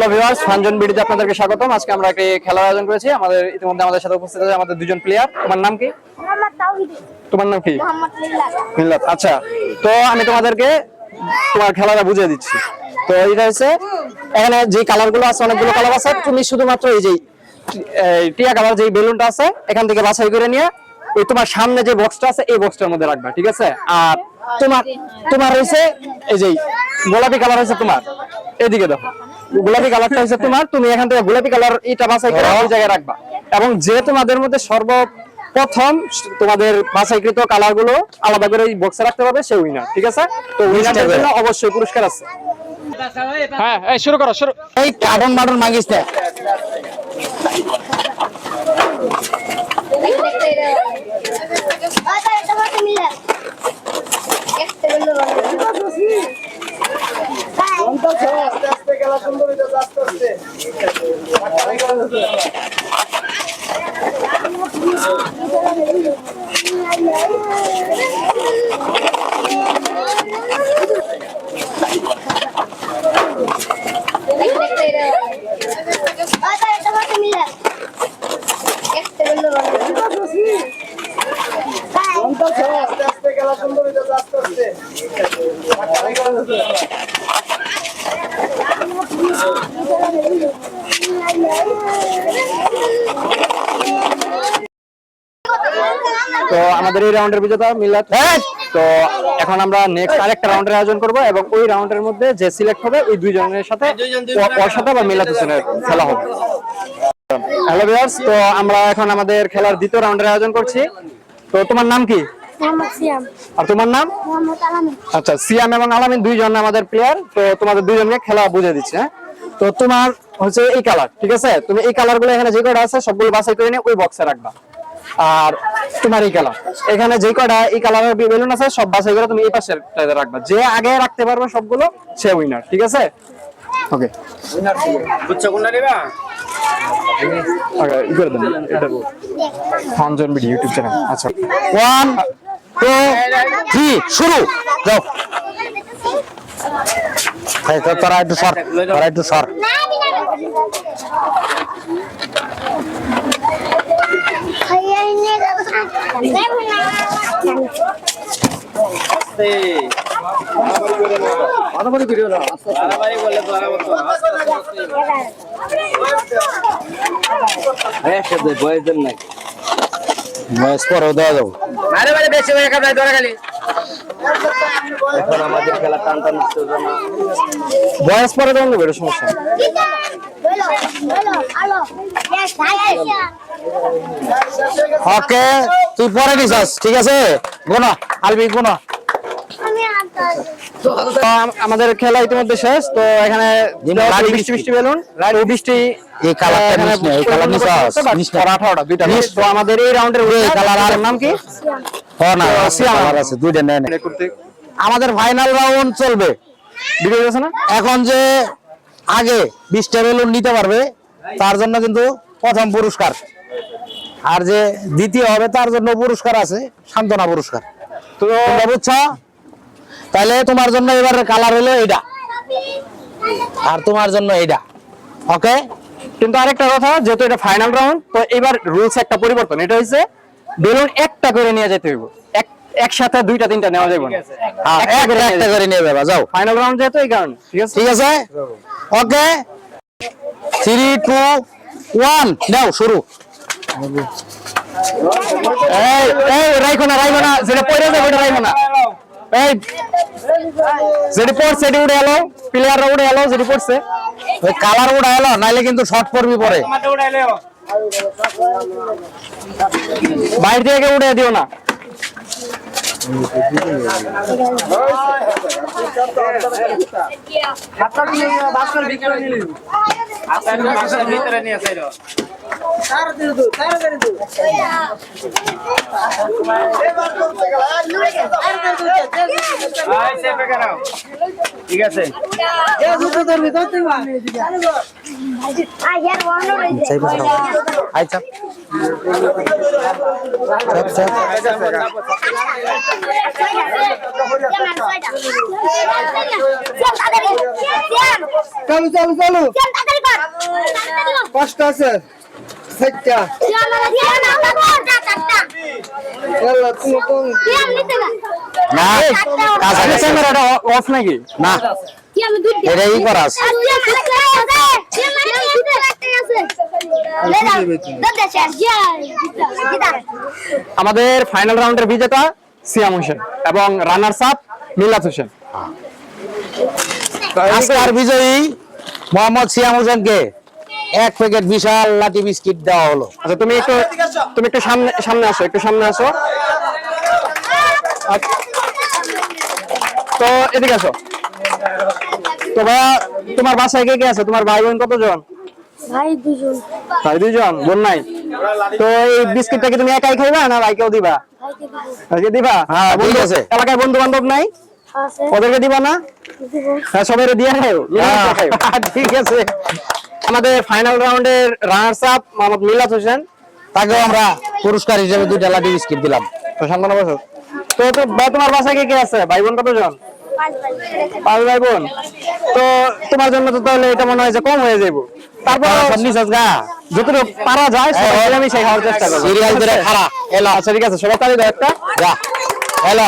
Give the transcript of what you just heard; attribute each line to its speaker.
Speaker 1: Hello viewers, ফানজন ভিডিওতে আপনাদেরকে স্বাগতম। আজকে আমরা একটি খেলার আয়োজন করেছি। ইতিমধ্যে আমাদের সাথে উপস্থিত আছে আমাদের দুজন প্লেয়ার। তোমার নাম কি?
Speaker 2: মোহাম্মদ তাওহীদ।
Speaker 1: তোমার নাম কি?
Speaker 2: মোহাম্মদ
Speaker 1: মিল্লাত। আচ্ছা, তো আমি তোমাদেরকে তোমার খেলাটা বুঝিয়ে দিচ্ছি। তো এটা হচ্ছে এখানে যে কালারগুলো আছে, অনেকগুলো কালার আছে। তুমি শুধুমাত্র এই যে টিয়া কালার যে বেলুনটা আছে এখান থেকে বাছাই করে নিয়ে ওই তোমার সামনে যে বক্সটা আছে এই বক্সটার মধ্যে রাখবা, ঠিক আছে? আর তোমার হইছে এই যে গোলাপি কালার হইছে তোমার, এদিকে দেখো, গোলাপি কালারটা হচ্ছে তোমার। তুমি এখান থেকে গোলাপি কালার এটা বাছাই করে ওই জায়গায় রাখবা, এবং যে তোমাদের মধ্যে সর্বপ্রথম তোমাদের বাছাইকৃত কালারগুলো আলাদা করে এই বক্সে রাখতে পারবে সে উইনার, ঠিক আছে? তো উইনারদের জন্য অবশ্যই পুরস্কার আছে। হ্যাঁ, এই শুরু করো, শুরু।
Speaker 3: এই কার্টন বাটন মাগিস না।
Speaker 1: তো আমাদের এই রাউন্ডের বিজেতা মিল্লাত। তো এখন আমরা নেক্সট আরেকটা রাউন্ডের আয়োজন করব, এবং ওই রাউন্ডের মধ্যে যে সিলেক্ট হবে ওই দুইজনের সাথে ওর সাথে বা মিল্লাত হোসেনের খেলা হবে। হ্যালো ভিউয়ার্স, তো আমরা এখন আমাদের খেলার দ্বিতীয় রাউন্ডের আয়োজন করছি। তো তোমার নাম কি?
Speaker 2: মোহাম্মদ সিয়াম।
Speaker 1: আর তোমার নাম?
Speaker 2: মোহাম্মদ আলামিন।
Speaker 1: আচ্ছা, সিয়াম এবং আলামিন দুইজন আমাদের প্লেয়ার। তো তোমাদের দুইজনকে খেলা বুঝিয়ে দিচ্ছি। হ্যাঁ, তো তোমার হচ্ছে এই কালার, ঠিক আছে? তুমি এই কালারগুলো এখানে যে কয়টা আছে সবগুলো বাছাই করে নিয়ে ওই বক্সে রাখবা। আর তোমার এই কালার এখানে যে কয়টা এই কালারের বেলুন আছে সব বাছাই করে তুমি এই পাশে রাখবা। যে আগে রাখতে পারবে সবগুলো সে উইনার, ঠিক আছে? ওকে,
Speaker 3: বুঝছো কোনটা নেবা?
Speaker 1: ওকে, ই করে দেন এটা ফানজন ভিডিও ইউটিউব চ্যানেল। আচ্ছা,
Speaker 3: 1 2 3 শুরু, যাও। এই তো তোরা একটু সর, তোরা একটু সর। বয়স পরেও দেওয়া যাবো। এখন আমাদের খেলা টান টান
Speaker 1: বয়স পরে দেওয়া যাবে, এটা সমস্যা নেই।
Speaker 3: ওকে, তুই পরে দিছস, ঠিক আছে? গোনা আলবি গোনা।
Speaker 1: তো আমাদের খেলা ইতিমধ্যে শেষ। তো এখানে বৃষ্টি বেলুন বৃষ্টি
Speaker 3: এই কালারটা নিস না, এই কালার নিস না।
Speaker 1: 18টা দুইটা। তো আমাদের এই রাউন্ডের
Speaker 3: এই কালার
Speaker 1: নাম কি?
Speaker 3: ও না, কালার আছে দুইটা নেন। আমাদের ফাইনাল রাউন্ড চলবে,
Speaker 1: ভিডিও আছে না?
Speaker 3: এখন যে আগে 20টা বেলুন নিতে পারবে তার জন্য কিন্তু প্রথম পুরস্কার, আর যে দ্বিতীয় হবে তার জন্য পুরস্কার আছে, সান্ত্বনা পুরস্কার। তো তোমরা বুঝছো? তাহলে তোমার জন্য এবার কালার হলো এইটা, আর তোমার জন্য এইটা। ওকে,
Speaker 1: কিন্তু আরেকটা কথা, যেহেতু এটা ফাইনাল রাউন্ড, তো এবার রুলস একটা পরিবর্তন। এটা হইছে বেলুন একটা করে নিয়ে যেতে হইব, একসাথে দুইটা তিনটা নেওয়া যাবে না।
Speaker 3: একটা করে নিয়ে যাবা, যাও।
Speaker 1: ফাইনাল রাউন্ড যেহেতু এই কারণে, ঠিক আছে?
Speaker 3: ঠিক আছে, ওকে। 3 2 1 নাও শুরু।
Speaker 1: এই এই রাইখো না, যেটা পড়ে যাবে ওটা রাইখো না। এই যেটা পড়ছে সেটা উড়ে এলো, প্লেয়াররা উড়ে এলো যেটা পড়ছে।
Speaker 3: ওই কালার উড়া এলো, নাইলে কিন্তু শর্ট পড়বি পরে।
Speaker 1: বাইরে থেকে উড়ে দিও না।
Speaker 4: ঠিক আছে
Speaker 2: আয়ার ওয়ান রয়েছে
Speaker 3: আচ্ছা আচ্ছা
Speaker 5: চালু চালু চালু কষ্ট আছে সেটা এলা তুমি কোন
Speaker 3: না কাছাকাছি
Speaker 1: ক্যামেরাটা অফ নাকি?
Speaker 3: না এটাই করা আছে
Speaker 1: আমাদের ফাইনাল রাউন্ডের বিজেতা সিয়াম হোসেন এবং রানার্স আপ মিলাত হোসেন।
Speaker 3: আজকের বিজয়ী মোহাম্মদ সিয়াম হোসেনকে 1 প্যাকেট বিশাল লাঠি বিস্কিট দেওয়া হলো।
Speaker 1: আচ্ছা তুমি একটু সামনে আসো, একটু সামনে আসো। তো এদিকে আসো। তো ভাইয়া তোমার বাসায় কে কে আছে? তোমার ভাই বোন কতজন?
Speaker 2: ভাই দুজন
Speaker 1: ভাই দুজন, বোন নাই। তো এই বিস্কিটটা কি তুমি একাই খাইবা না ভাইকেও দিবা?
Speaker 2: ভাইকে দিব
Speaker 1: ভাইকে দিবা?
Speaker 3: হ্যাঁ, ঠিক আছে।
Speaker 1: এলাকায় বন্ধু বান্ধব নাই?
Speaker 2: আছে
Speaker 1: ওদেরকে দিবা না?
Speaker 2: দিব
Speaker 1: হ্যাঁ, সবাই দিয়ে খাও।
Speaker 3: ঠিক আছে,
Speaker 1: আমাদের ফাইনাল রাউন্ডের রানার্স আপ মোহাম্মদ মিলাত হোসেন,
Speaker 3: তাকেও আমরা পুরস্কার হিসেবে 2টা লাঠি বিস্কিট দিলাম।
Speaker 1: তো সান্ত্বনা বসো। তো তোমার বাসায় কে কে আছে? ভাই বোন কতজন? 5 ভাই বোন। তো তোমার জন্য তো তাহলে এটা মনে হয় যে কম হয়ে যাবো। তারপর
Speaker 3: সব নিছাস গা
Speaker 1: যতটুকু পারা যায় সবাই আমি সেই খাওয়ার চেষ্টা করবো।
Speaker 3: সিরিয়াল ধরে খাড়া
Speaker 1: এলা। আচ্ছা ঠিক আছে, সবাই তালি দাও একটা।
Speaker 3: যা এলা